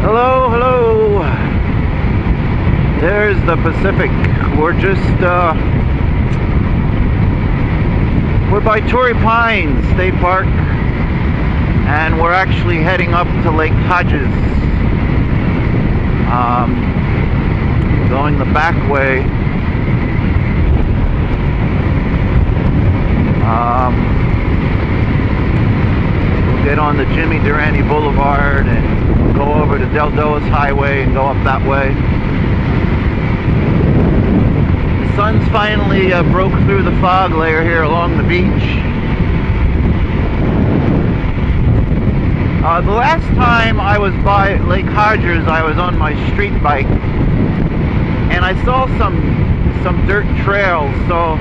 Hello, hello. There's the Pacific. We're by Torrey Pines State Park, and we're actually heading up to Lake Hodges. Going the back way. We'll get on the Jimmy Durante Boulevard and go over to Del Doas Highway and go up that way. The sun's finally broke through the fog layer here along the beach. The last time I was by Lake Hodges, I was on my street bike, and I saw some dirt trails, so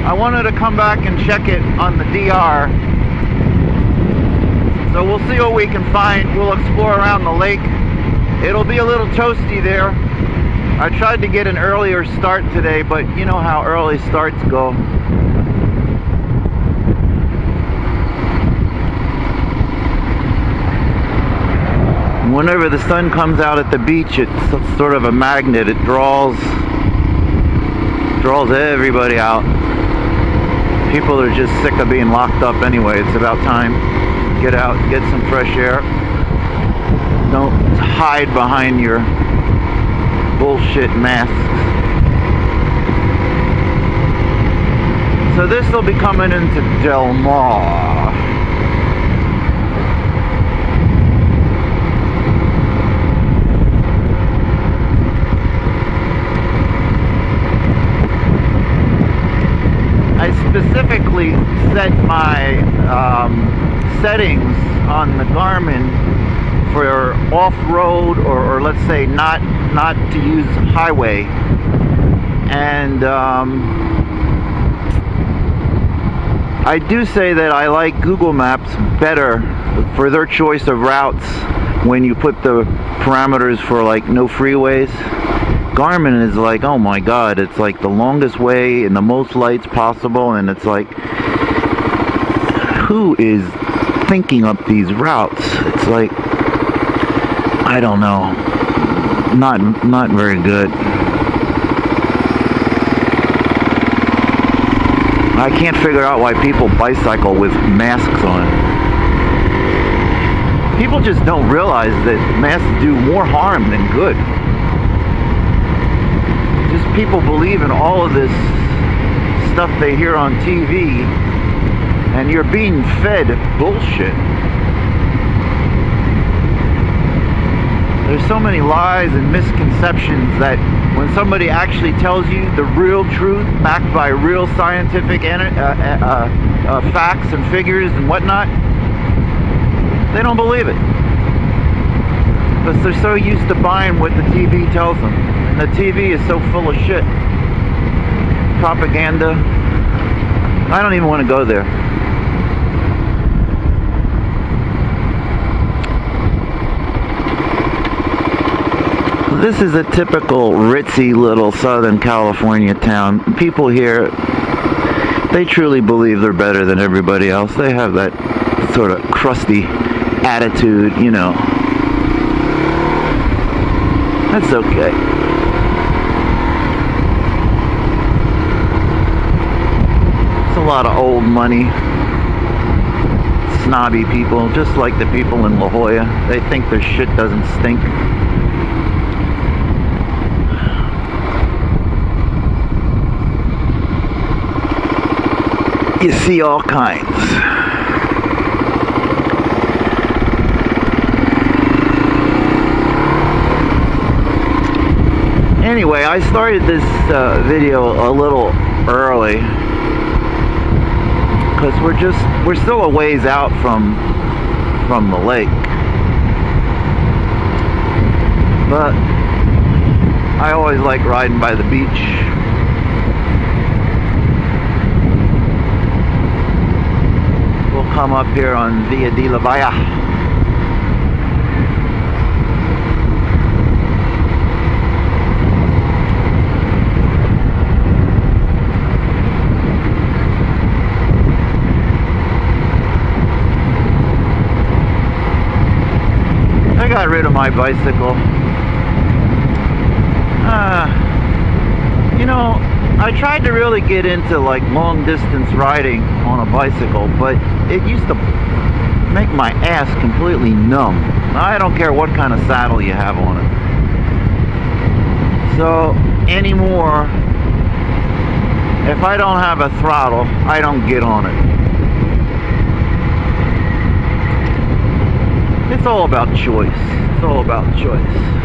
I wanted to come back and check it on the DR. So we'll see what we can find. We'll explore around the lake. It'll be a little toasty there. I tried to get an earlier start today, but you know how early starts go. Whenever the sun comes out at the beach, it's sort of a magnet. It draws everybody out. People are just sick of being locked up anyway. It's about time. Get out, get some fresh air. Don't hide behind your bullshit masks. So this will be coming into Del Mar. I specifically set my settings on the Garmin for off-road or let's say not to use highway, and I do say that I like Google Maps better for their choice of routes when you put the parameters for like no freeways. Garmin is like, oh my god, it's like the longest way and the most lights possible, and it's like, who is thinking up these routes? It's like, I don't know, not very good. I can't figure out why people bicycle with masks on. People just don't realize that masks do more harm than good. Just people believe in all of this stuff they hear on TV, and you're being fed bullshit. There's so many lies and misconceptions that when somebody actually tells you the real truth, backed by real scientific facts and figures and whatnot, they don't believe it. Because they're so used to buying what the TV tells them. And the TV is so full of shit. Propaganda. I don't even want to go there. This is a typical ritzy little Southern California town. People here, they truly believe they're better than everybody else. They have that sort of crusty attitude, you know. That's okay. It's a lot of old money, snobby people, just like the people in La Jolla. They think their shit doesn't stink. You see all kinds. Anyway, I started this video a little early because we're still a ways out from the lake. But I always like riding by the beach. Come up here on Via de la Valla. I got rid of my bicycle. You know, I tried to really get into like long distance riding on a bicycle, but it used to make my ass completely numb. I don't care what kind of saddle you have on it. So anymore, if I don't have a throttle, I don't get on it. It's all about choice. It's all about choice.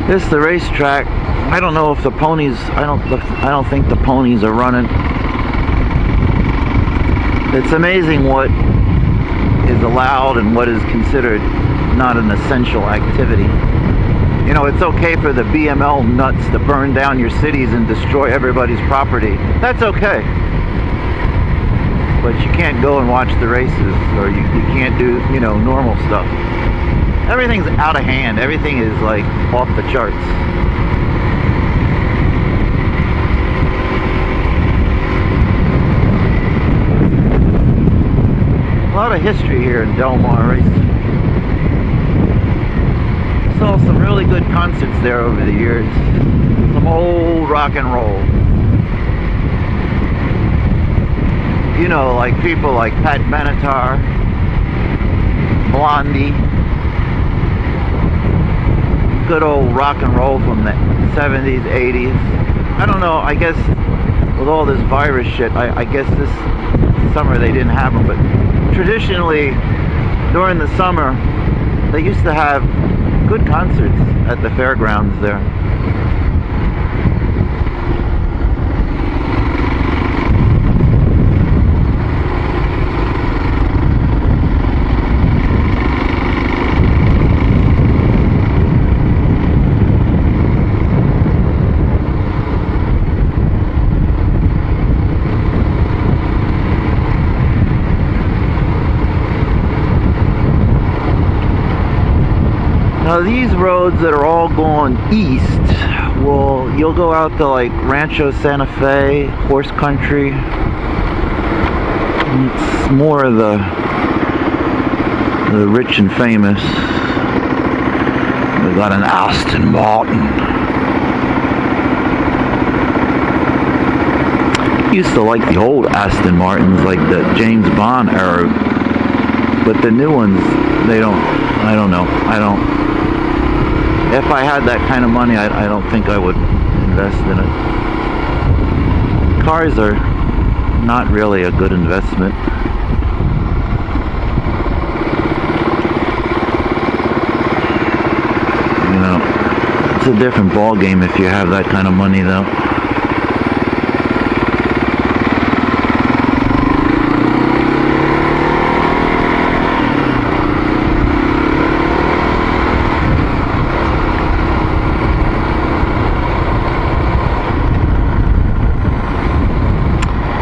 This is the racetrack. I don't know if the ponies, I don't think the ponies are running. It's amazing what is allowed and what is considered not an essential activity. You know, it's okay for the BML nuts to burn down your cities and destroy everybody's property. That's okay. But you can't go and watch the races, or you can't do, you know, normal stuff. Everything's out of hand. Everything is like off the charts. A lot of history here in Del Mar. Saw some really good concerts there over the years. Some old rock and roll. You know, like people like Pat Benatar, Blondie. Good old rock and roll from the 70s, 80s. I don't know, I guess with all this virus shit, I guess this summer they didn't have them, but traditionally during the summer they used to have good concerts at the fairgrounds there. Now these roads that are all going east, well, you'll go out to like Rancho Santa Fe, horse country. It's more of the rich and famous. We got an Aston Martin. Used to like the old Aston Martins, like the James Bond era, but the new ones, they don't. I don't know. If I had that kind of money, I don't think I would invest in it. Cars are not really a good investment. You know, it's a different ball game if you have that kind of money, though.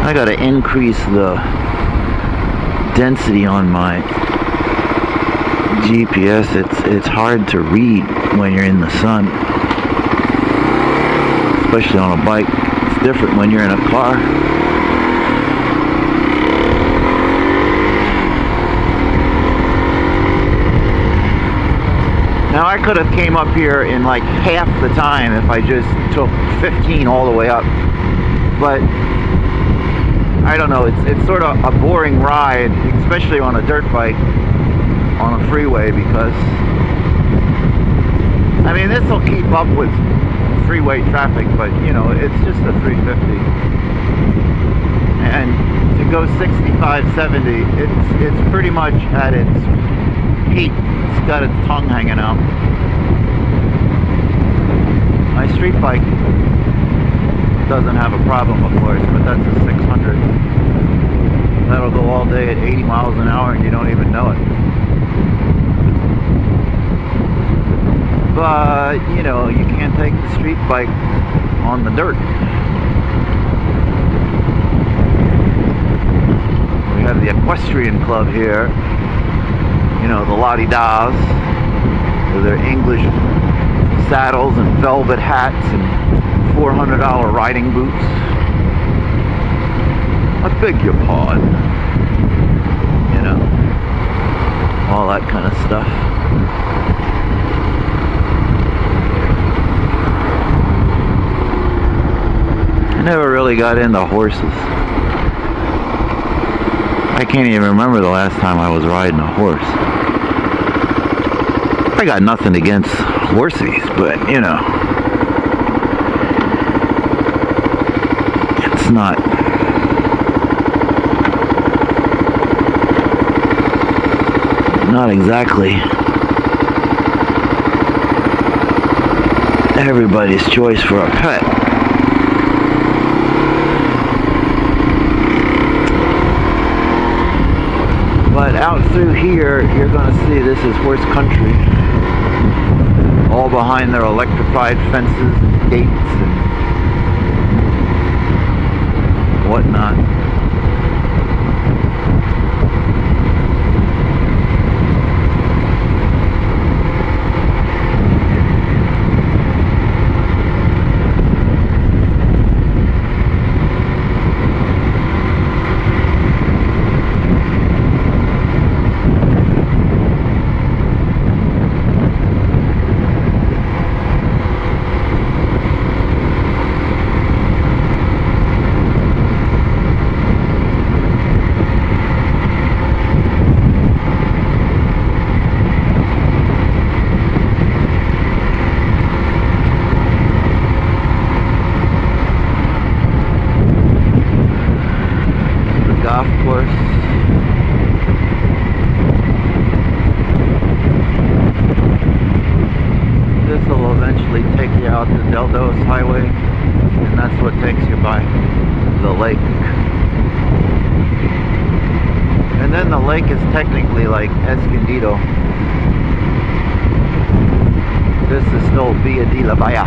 I gotta increase the density on my GPS. It's hard to read when you're in the sun, especially on a bike. It's different when you're in a car. Now I could have came up here in like half the time if I just took 15 all the way up, but I don't know, it's sort of a boring ride, especially on a dirt bike on a freeway, because I mean, this will keep up with freeway traffic, but you know, it's just a 350. And to go 65, 70, it's pretty much at its peak. It's got its tongue hanging out. My street bike doesn't have a problem, of course, but that's a 600. That'll go all day at 80 miles an hour and you don't even know it. But, you know, you can't take the street bike on the dirt. We have the equestrian club here. You know, the la-di-das. stylish saddles and velvet hats and $400 riding boots. I beg your pardon. You know, all that kind of stuff. I never really got into horses. I can't even remember the last time I was riding a horse. I got nothing against horses, but you know, it's not. Not exactly everybody's choice for a pet. But out through here, you're going to see this is horse country. All behind their electrified fences and gates and whatnot. Golf course. This will eventually take you out to Del Dos Highway, and that's what takes you by the lake. And then the lake is technically like Escondido. This is still Villa de la Bahia.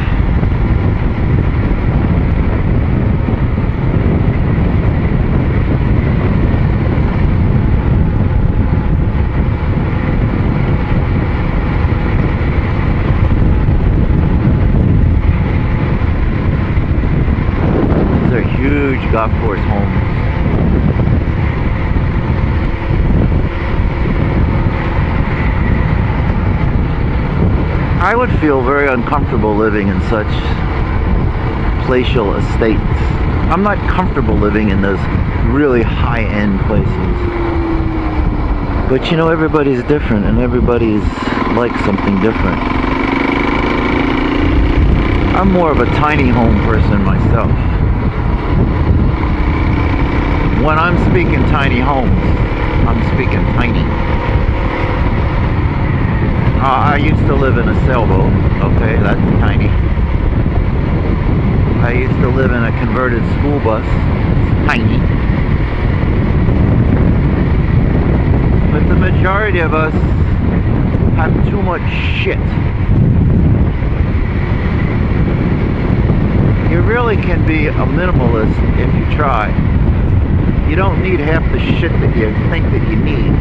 Huge golf course homes. I would feel very uncomfortable living in such palatial estates. I'm not comfortable living in those really high-end places. But you know, everybody's different and everybody's like something different. I'm more of a tiny home person myself. When I'm speaking tiny homes, I'm speaking tiny. I used to live in a sailboat. Okay, that's tiny. I used to live in a converted school bus. It's tiny. But the majority of us have too much shit. You really can be a minimalist if you try. You don't need half the shit that you think that you need.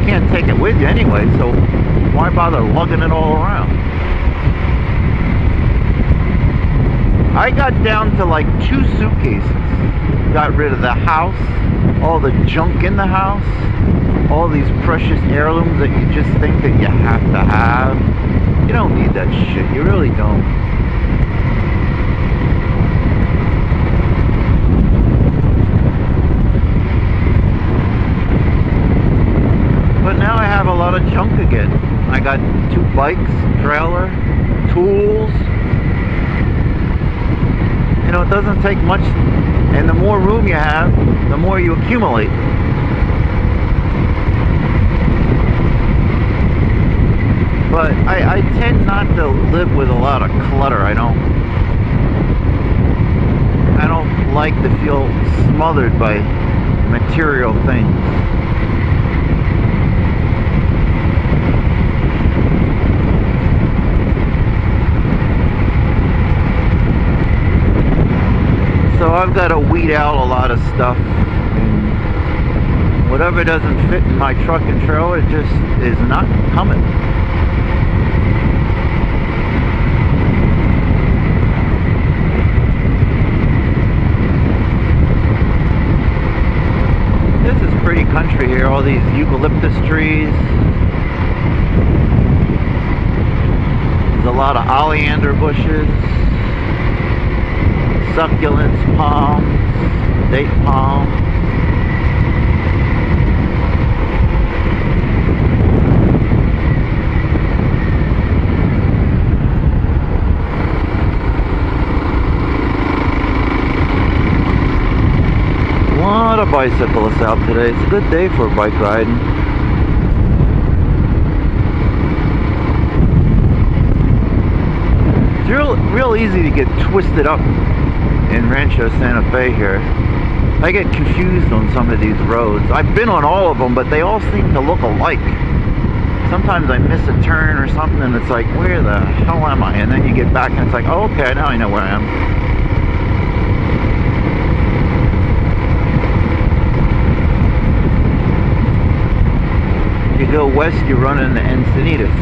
You can't take it with you anyway, so why bother lugging it all around? I got down to like 2 suitcases. Got rid of the house, all the junk in the house, all these precious heirlooms that you just think that you have to have. You don't need that shit, you really don't. But now I have a lot of junk again. I got 2 bikes, trailer, tools. You know, it doesn't take much, and the more room you have, the more you accumulate. But I tend not to live with a lot of clutter. I don't like to feel smothered by material things. So I've got to weed out a lot of stuff, and Whatever doesn't fit in my truck and trailer just is not coming. This is pretty country here, all these eucalyptus trees. There's a lot of oleander bushes, succulents, palms, date palms. A lot of bicyclists out today. It's a good day for bike riding. It's real easy to get twisted up in Rancho Santa Fe here. I get confused on some of these roads. I've been on all of them, but they all seem to look alike. Sometimes I miss a turn or something and it's like, where the hell am I? And then you get back and it's like, oh, okay, now I know where I am. You go west, you run into Encinitas.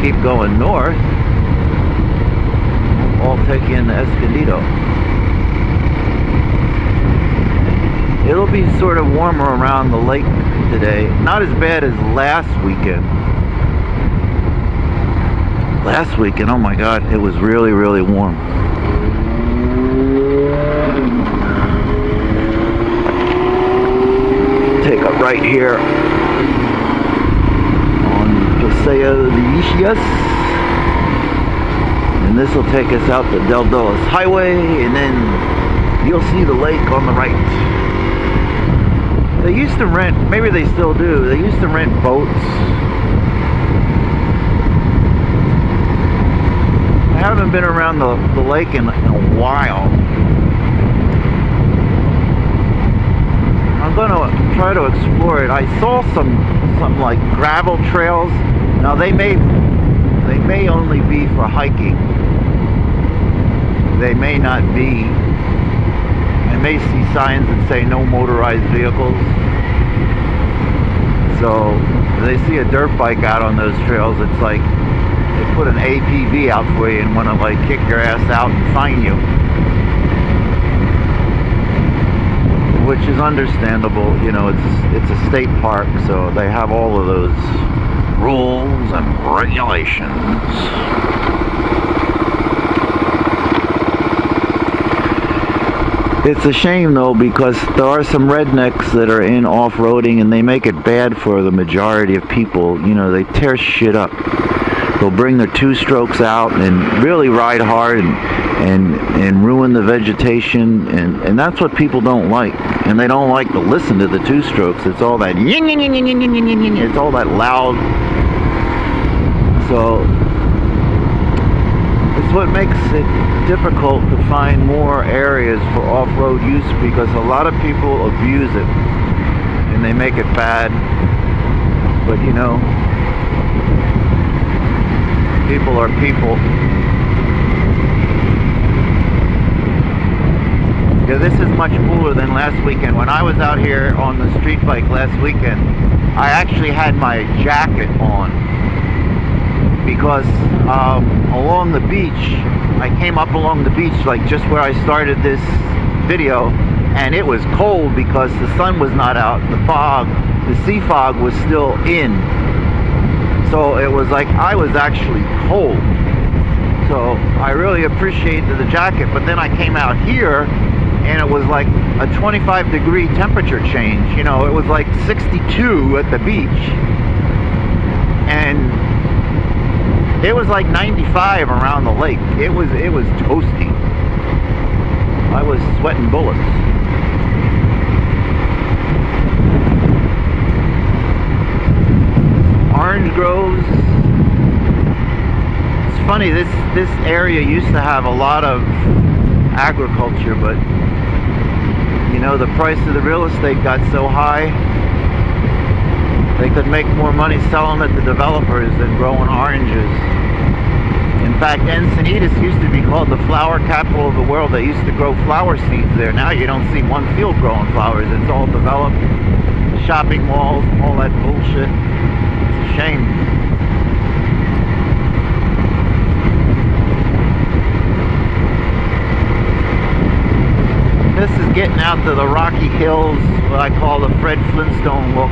Keep going north, I'll take you into Escondido. It'll be sort of warmer around the lake today. Not as bad as last weekend. Last weekend, oh my God, it was really, really warm. Take a right here on Paseo de Ischias, and this will take us out to Del Dulles Highway, and then you'll see the lake on the right. They used to rent, maybe they still do, they used to rent boats. I haven't been around the lake in a while. I'm gonna try to explore it. I saw some like gravel trails. Now they may only be for hiking. They may not be. I may see signs that say no motorized vehicles. So if they see a dirt bike out on those trails, it's like they put an APB out for you and want to like kick your ass out and fine you. Which is understandable, you know, it's a state park, so they have all of those rules and regulations. It's a shame though, because there are some rednecks that are in off-roading and they make it bad for the majority of people. You know, they tear shit up. They'll bring their two-strokes out and really ride hard and ruin the vegetation, and that's what people don't like. And they don't like to listen to the two-strokes. It's all that yin yin yin yin yin yin yin yin. It's all that loud. So it's what makes it difficult to find more areas for off-road use, because a lot of people abuse it and they make it bad. But you know, people are people. Yeah, this is much cooler than last weekend. When I was out here on the street bike last weekend, I actually had my jacket on because along the beach, I came up along the beach like just where I started this video, and it was cold because the sun was not out. The fog, the sea fog was still in. So it was like I was actually cold. So I really appreciated the jacket, but then I came out here and it was like a 25-degree temperature change. You know, it was like 62 at the beach, and it was like 95 around the lake. It was toasty. I was sweating bullets. Orange groves. It's funny, this area used to have a lot of agriculture, but you know, the price of the real estate got so high, they could make more money selling it to developers than growing oranges. In fact, Encinitas used to be called the flower capital of the world. They used to grow flower seeds there. Now you don't see one field growing flowers. It's all developed. Shopping malls, all that bullshit. It's a shame. This is getting out to the Rocky Hills, what I call the Fred Flintstone look.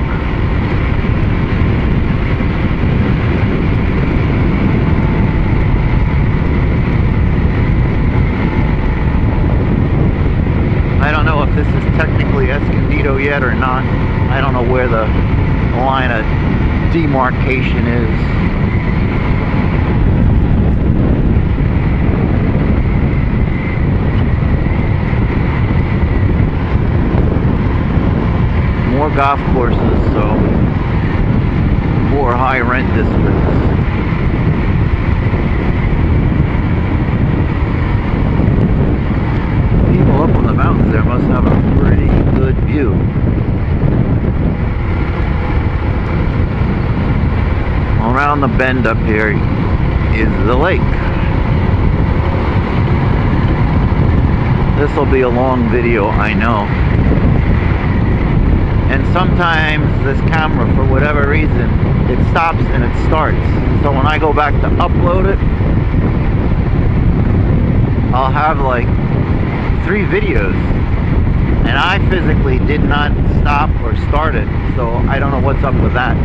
I don't know if this is technically Escondido yet or not. I don't know where the line of demarcation is. More golf courses, so more high rent districts. People up on the mountains there must have a pretty good view. Around the bend up here is the lake. This will be a long video, I know. And sometimes this camera, for whatever reason, it stops and it starts. So when I go back to upload it, I'll have like 3 videos. And I physically did not stop or start it. So I don't know what's up with that.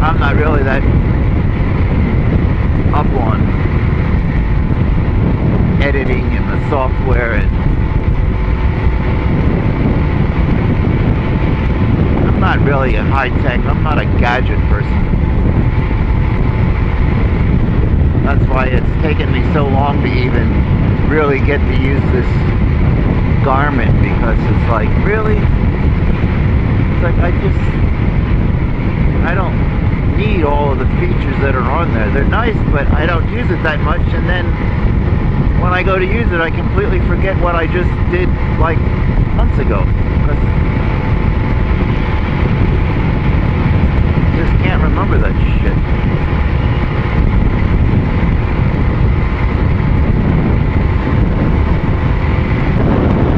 I'm not really that up on editing in the software, and I'm not really a high-tech, I'm not a gadget person. That's why it's taken me so long to even really get to use this garment, because it's like, really? It's like I don't need all of the features that are on there. They're nice, but I don't use it that much, and then when I go to use it, I completely forget what I just did like months ago. Just can't remember that shit.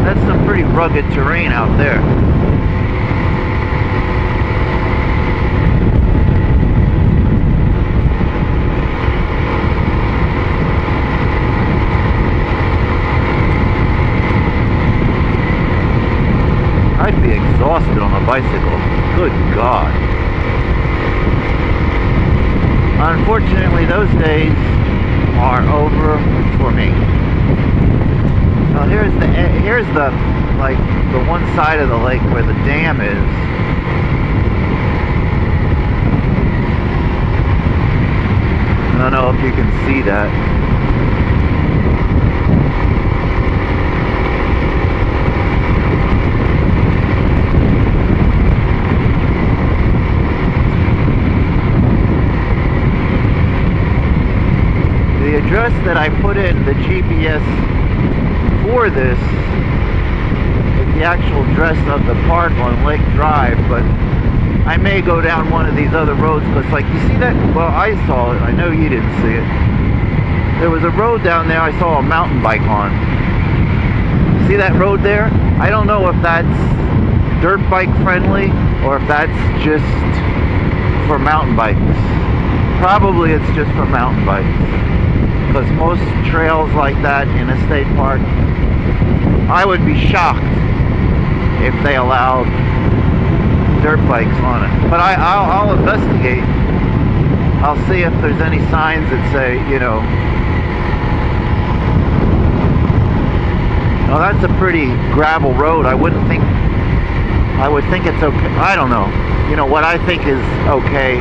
That's some pretty rugged terrain out there. I'd be exhausted on a bicycle. Good God. Unfortunately, those days are over for me. Now here's the like the one side of the lake where the dam is. I don't know if you can see that. The address that I put in the GPS for this is the actual address of the park on Lake Drive, but I may go down one of these other roads, because like, you see that? Well, I saw it. I know you didn't see it. There was a road down there I saw a mountain bike on. See that road there? I don't know if that's dirt bike friendly or if that's just for mountain bikes. Probably it's just for mountain bikes, because most trails like that in a state park, I would be shocked if they allowed dirt bikes on it. But I'll investigate. I'll see if there's any signs that say, you know, oh, that's a pretty gravel road. I would think it's okay. I don't know. You know, what I think is okay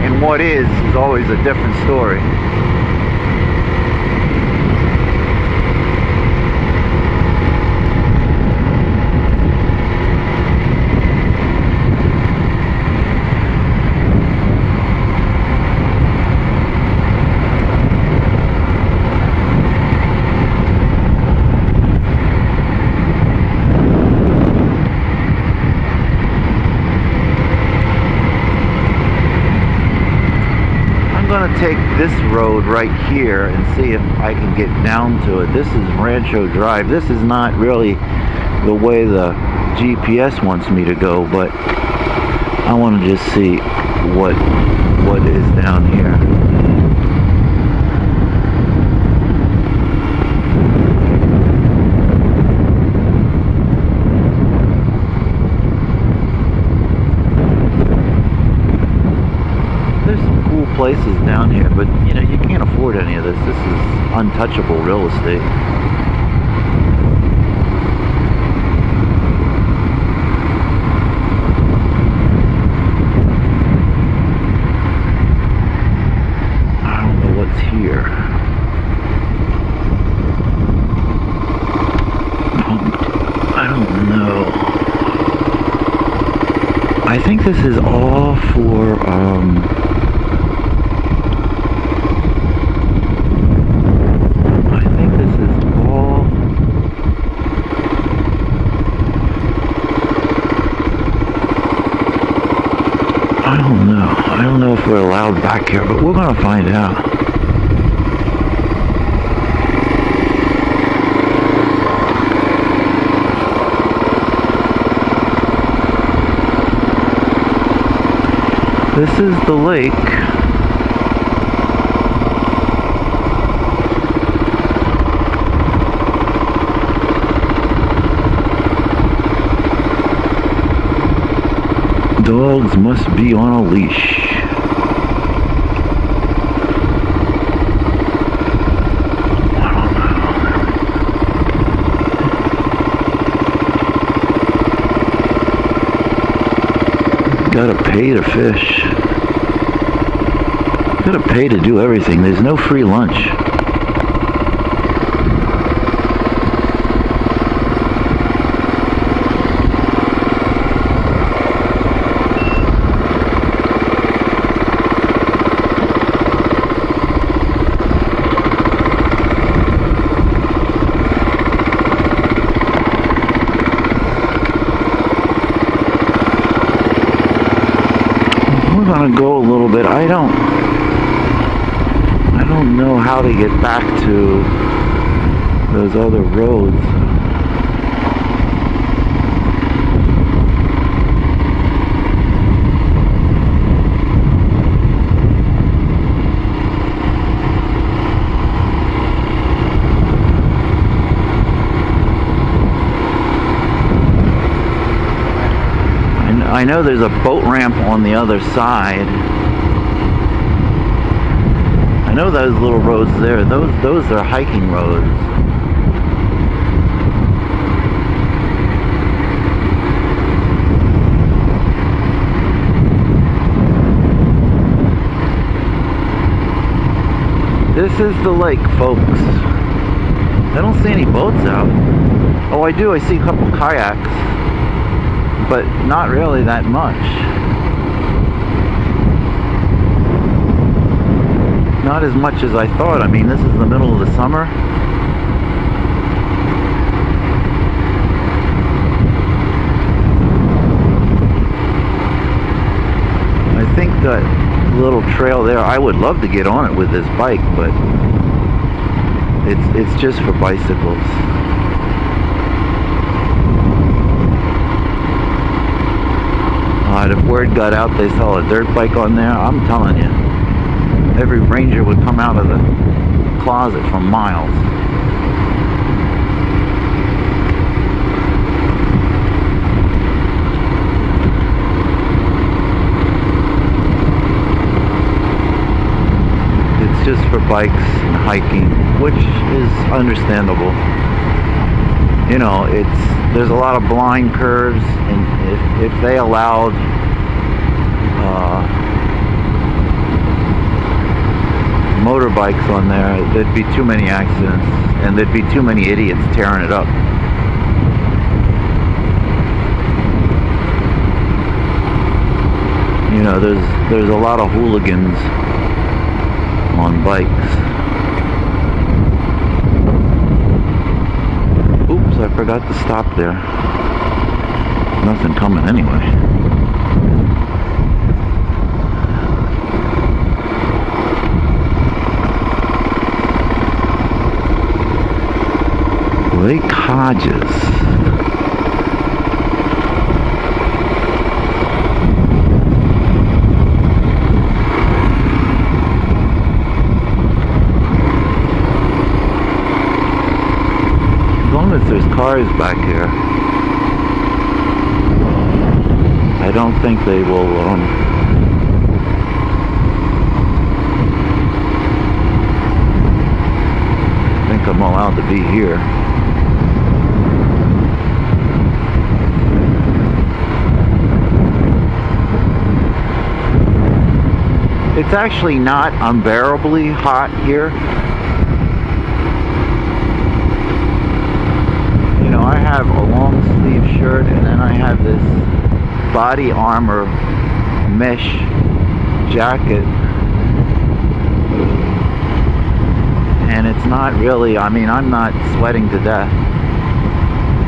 and what is always a different story. going to take this road right here and see if I can get down to it. This is Rancho Drive. This is not really the way the GPS wants me to go, but I want to just see what is down here. There's some cool places down here, but you know, you can't afford any of this. This is untouchable real estate. Here. I don't know. I think this is all for I think this is all I don't know. I don't know if we're allowed back here, but we're gonna find out. This is the lake. Dogs must be on a leash. Gotta pay to fish. Gotta pay to do everything. There's no free lunch. We're gonna go a little bit. I don't know how to get back to those other roads. I know there's a boat ramp on the other side. I know those little roads there, those are hiking roads. This is the lake, folks. I don't see any boats out. Oh, I do. I see a couple kayaks, but not really that much. Not as much as I thought. I mean, this is the middle of the summer. I think that little trail there, I would love to get on it with this bike, but it's just for bicycles. If word got out they saw a dirt bike on there, I'm telling you, every ranger would come out of the closet for miles. It's just for bikes and hiking, which is understandable. You know, there's a lot of blind curves, and if they allowed motorbikes on there, there'd be too many accidents, and there'd be too many idiots tearing it up. You know, there's a lot of hooligans on bikes. Oops, I forgot to stop there. Nothing coming anyway. Lake Hodges. As long as there's cars back here, I don't think they will think I'm allowed to be here. It's actually not unbearably hot here. You know, I have a long sleeve shirt and then I have this body armor mesh jacket. And it's not really, I mean, I'm not sweating to death.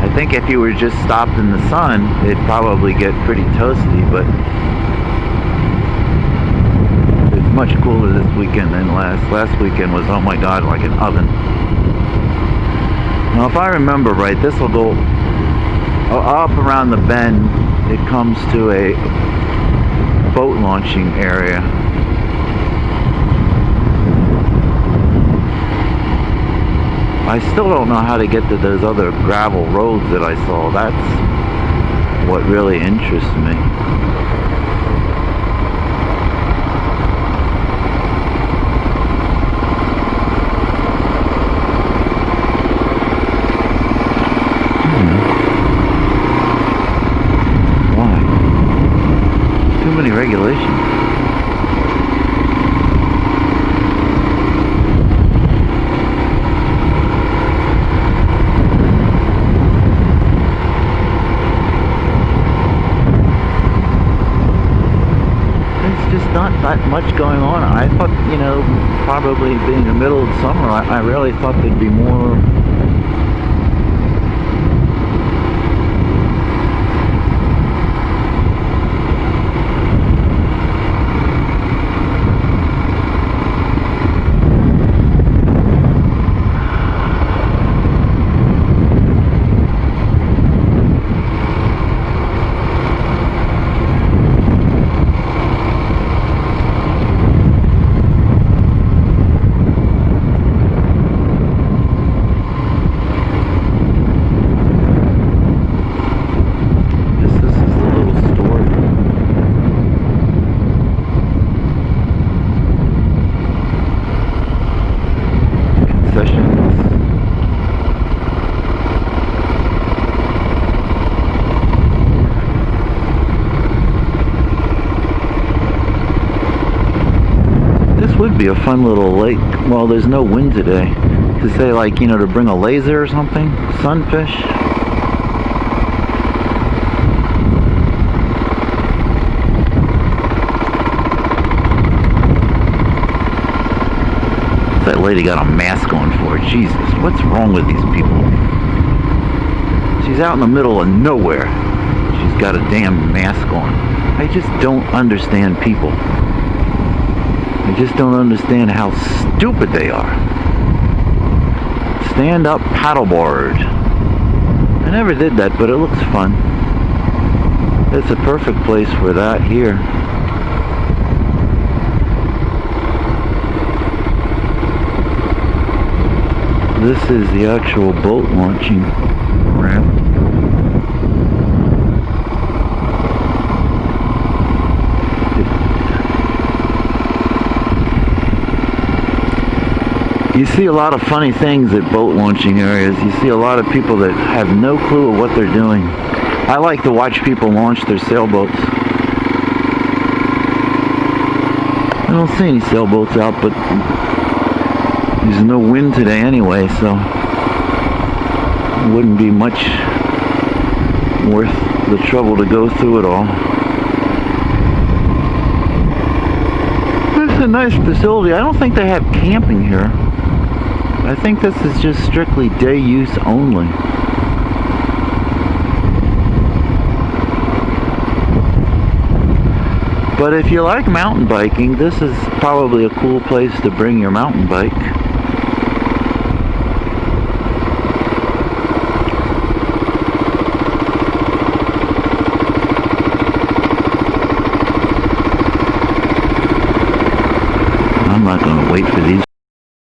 I think if you were just stopped in the sun, it'd probably get pretty toasty, but it's much cooler this weekend than last. Last weekend was, oh my God, like an oven. Now, if I remember right, this will go up around the bend. It comes to a boat launching area. I still don't know how to get to those other gravel roads that I saw. That's what really interests me. Why? Too many regulations. Not that much going on. I thought, you know, probably being the middle of summer, I really thought there'd be more. Would be a fun little lake. Well, there's no wind today. To say, like, you know, to bring a laser or something, sunfish. That lady got a mask on for it. Jesus, what's wrong with these people? She's out in the middle of nowhere. She's got a damn mask on. I just don't understand people. I just don't understand how stupid they are. Stand-up paddleboard. I never did that, but it looks fun. It's a perfect place for that here. This is the actual boat launching ramp. You see a lot of funny things at boat launching areas. You see a lot of people that have no clue of what they're doing. I like to watch people launch their sailboats. I don't see any sailboats out, but there's no wind today anyway, so it wouldn't be much worth the trouble to go through it all. It's a nice facility. I don't think they have camping here. I think this is just strictly day use only. But if you like mountain biking, this is probably a cool place to bring your mountain bike. not going to wait for these